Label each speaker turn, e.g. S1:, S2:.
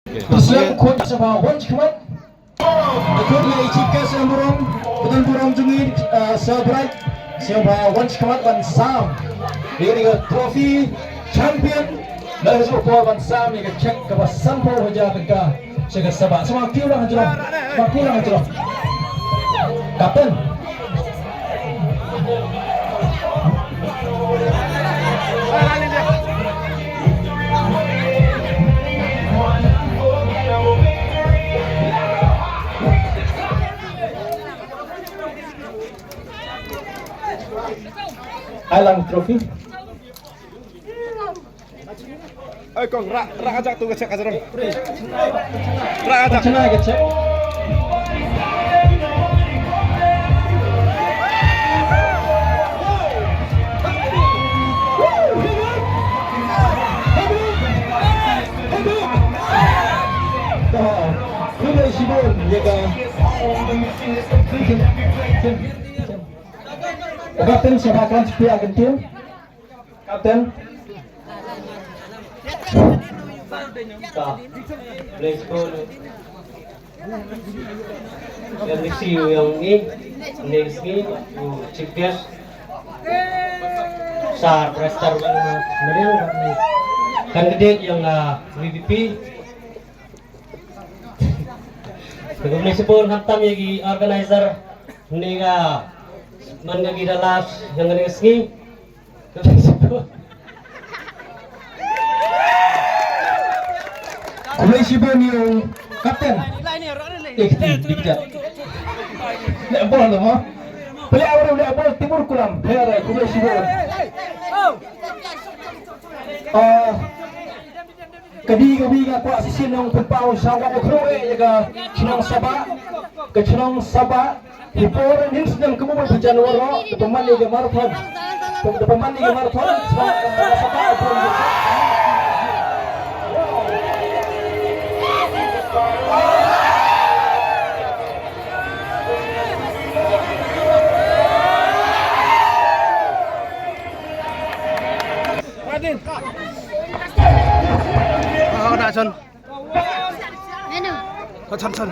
S1: Siap kun sama wan kuat. Kun ya icika semurung, betul burung jungi seberat. Siapa wan kuat wan sam. Ini ke trofi champion. Lalu semua wan sam ini ke cek ke sampo saja kita. Saya sebab semua kurang aja, semua kurang aja. Kapten. Alang trofi.
S2: Ơi con ra aja tu ngecek aja dong. Ra aja.
S1: Cina ngecek. Kuda Shibon jaga. Kapten siapa akan sepi Argentin? Kapten.
S3: Let's go. Yang review yang ini, next ini, chief guest, Sar Prestar Meriam, candidate yang VVP. Kemudian sebelum hantam lagi organizer ni mangagi dalas yang ngeski.
S1: Kulay Shibon yung kapten. Tidak. Nak bola mo? Player udah bola timur kulam. Player Kulay Shibon. Kadi nga ko asisin ng pagpaw sa wako kroe yaga chinang saba hiporan hins ng kumubay sa Januaro pamani ga marathon saba
S2: Ako na son.
S4: Ano?
S2: Son.